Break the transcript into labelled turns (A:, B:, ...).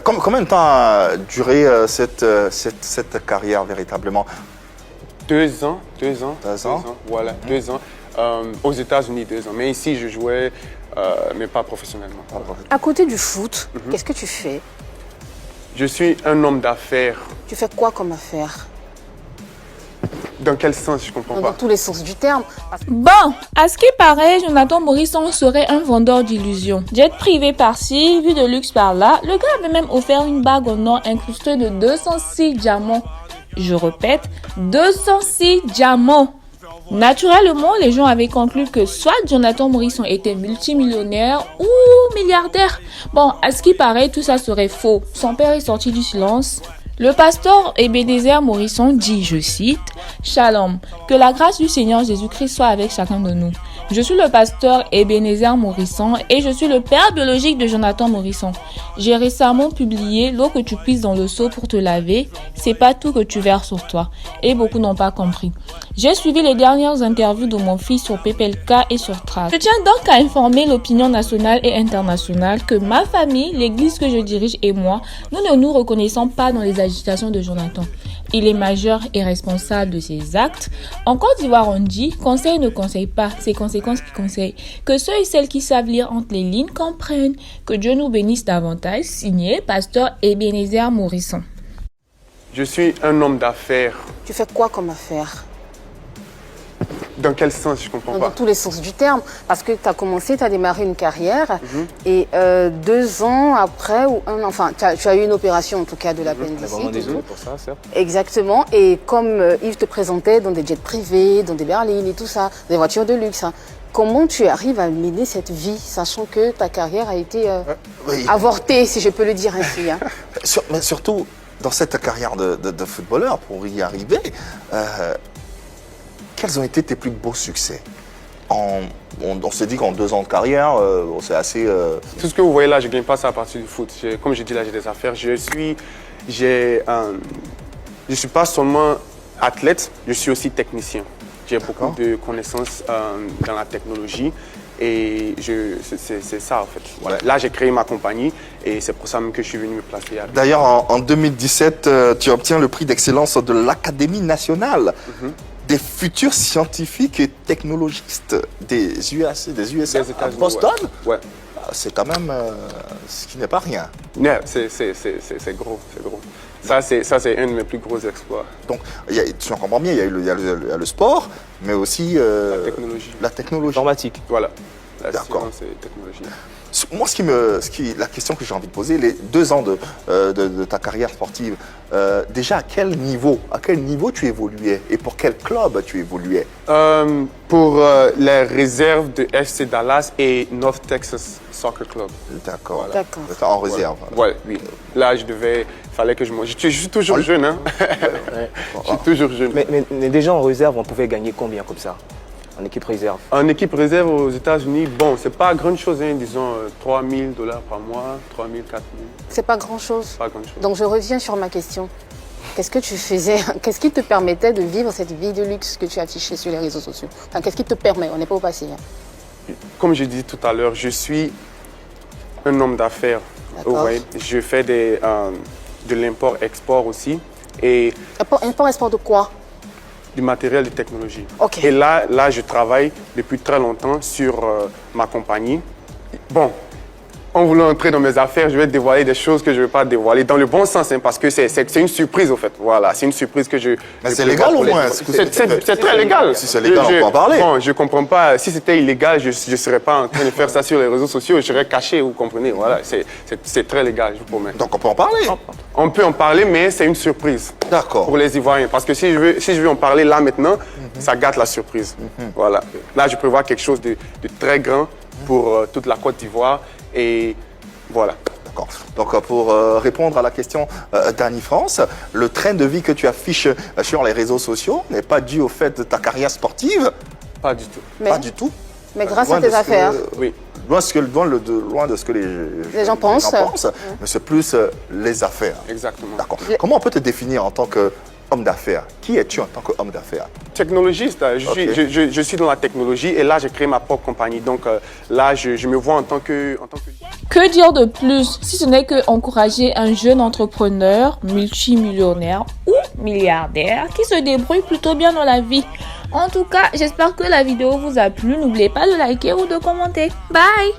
A: Combien de temps a duré cette carrière véritablement?
B: 2 ans, 2 ans.
A: 2 ans?
B: Voilà, 2 ans. Aux États-Unis, 2 ans. Mais ici, je jouais, mais pas professionnellement.
C: À côté du foot, qu'est-ce que tu fais?
B: Je suis un homme d'affaires.
C: Tu fais quoi comme affaire?
B: Dans quel sens? Je comprends
C: Dans
B: pas.
C: tous les sens du terme.
D: Bon, à ce qui paraît, Jonathan Morisson serait un vendeur d'illusions. Jet privé par-ci, vue de luxe par-là, le gars avait même offert une bague en or incrustée de 206 diamants. Je répète, 206 diamants. Naturellement, les gens avaient conclu que soit Jonathan Morisson était multimillionnaire ou milliardaire. Bon, à ce qui paraît, tout ça serait faux. Son père est sorti du silence. Le pasteur Ebenezer Morisson dit, je cite, « Shalom, que la grâce du Seigneur Jésus-Christ soit avec chacun de nous. Je suis le pasteur Ebenezer Morisson et je suis le père biologique de Jonathan Morisson. J'ai récemment publié « L'eau que tu puisses dans le seau pour te laver, c'est pas tout que tu verses sur toi. » Et beaucoup n'ont pas compris. J'ai suivi les dernières interviews de mon fils sur PPLK et sur Trace. Je tiens donc à informer l'opinion nationale et internationale que ma famille, l'église que je dirige et moi, nous ne nous reconnaissons pas dans les agitations de Jonathan. Il est majeur et responsable de ses actes. En Côte d'Ivoire, on dit « Conseil ne conseille pas, c'est conséquences qui conseillent ». Que ceux et celles qui savent lire entre les lignes comprennent. Que Dieu nous bénisse davantage. Signé Pasteur Ebenezer Morisson.
B: Je suis un homme d'affaires.
C: Tu fais quoi comme affaire?
B: Dans quel sens? Je comprends
C: Dans
B: pas.
C: tous les sens du terme. Parce que tu as commencé, tu as démarré une carrière et 2 ans après, ou un an, enfin, tu as eu une opération en tout cas de l'appendicite.
E: Vraiment désolé pour ça, certes.
C: Exactement. Et comme Yves te présentait dans des jets privés, dans des berlines et tout ça, des voitures de luxe, hein, comment tu arrives à mener cette vie, sachant que ta carrière a été avortée, si je peux le dire ainsi, hein.
A: Mais surtout, dans cette carrière de footballeur, pour y arriver, quels ont été tes plus beaux succès? On s'est dit qu'en 2 ans de carrière, c'est assez...
B: Tout ce que vous voyez là, je ne gagne pas ça à partir du foot. Comme je dis là, j'ai des affaires. Je suis pas seulement athlète, je suis aussi technicien. J'ai beaucoup de connaissances dans la technologie et c'est ça en fait. Voilà. Là, j'ai créé ma compagnie et c'est pour ça même que je suis venu me placer.
A: D'ailleurs, en 2017, tu obtiens le prix d'excellence de l'Académie nationale des futurs scientifiques et technologistes des USA à Boston.
B: Ouais.
A: C'est quand même ce qui n'est pas rien.
B: Ouais, c'est gros, c'est gros. Ça, c'est un de mes plus gros exploits.
A: Donc, tu en comprends bien, il y a le sport, mais aussi la technologie.
E: Informatique.
B: Voilà, la
A: D'accord.
B: science et technologie.
A: Moi, la question que j'ai envie de poser, les 2 ans de ta carrière sportive, déjà à quel niveau tu évoluais et pour quel club tu évoluais?
B: Pour les réserves de FC Dallas et North Texas Soccer Club.
A: D'accord.
B: Voilà.
C: D'accord.
A: En réserve.
B: Ouais, oui. Là, fallait que je mange. Je suis toujours jeune, hein. Je suis toujours jeune.
E: Mais déjà en réserve, on pouvait gagner combien comme ça? En équipe réserve?
B: En équipe réserve aux États-Unis, bon, c'est pas grand chose, hein, disons $3 000 par mois, 3 000, 4 000.
C: C'est pas grand-chose.
B: Pas grand chose.
C: Donc je reviens sur ma question. Qu'est-ce que tu faisais? Qu'est-ce qui te permettait de vivre cette vie de luxe que tu affichais sur les réseaux sociaux? Enfin, qu'est-ce qui te permet? On n'est pas au passé, hein.
B: Comme je dis tout à l'heure, je suis un homme d'affaires. Ouais. Je fais de l'import-export aussi. Et
C: Import-export de quoi?
B: Du matériel de technologie.
C: Ok.
B: Et là, je travaille depuis très longtemps sur ma compagnie. Bon, en voulant entrer dans mes affaires, je vais dévoiler des choses que je ne vais pas dévoiler, dans le bon sens, hein, parce que c'est une surprise, au fait. Voilà, c'est une surprise que je...
A: Mais c'est légal au moins?
B: C'est très légal.
A: Si c'est légal, on peut en parler.
B: Bon, je ne comprends pas. Si c'était illégal, je ne serais pas en train de faire ça sur les réseaux sociaux. Je serais caché, vous comprenez. Voilà, c'est très légal, je vous promets.
A: Donc on peut en parler?
B: On peut en parler, mais c'est une surprise.
A: D'accord.
B: Pour les Ivoiriens. Parce que si je veux en parler là maintenant, ça gâte la surprise. Voilà. Là, je prévois quelque chose de très grand pour toute la Côte d'Ivoire. Et voilà.
A: D'accord. Donc pour répondre à la question d'Annie France, le train de vie que tu affiches sur les réseaux sociaux n'est pas dû au fait de ta carrière sportive?
B: Pas du tout.
A: Pas du tout.
C: Mais grâce à tes affaires.
B: Oui.
A: Loin de ce que les gens pensent. Mais c'est plus les affaires.
B: Exactement.
A: D'accord. Comment on peut te définir en tant qu'homme d'affaires? Qui es-tu en tant qu'homme d'affaires?
B: Technologiste. Je suis dans la technologie et là, j'ai créé ma propre compagnie. Donc là, je me vois en tant que
D: Que dire de plus si ce n'est que encourager un jeune entrepreneur, multimillionnaire ou milliardaire qui se débrouille plutôt bien dans la vie. En tout cas, j'espère que la vidéo vous a plu. N'oubliez pas de liker ou de commenter. Bye!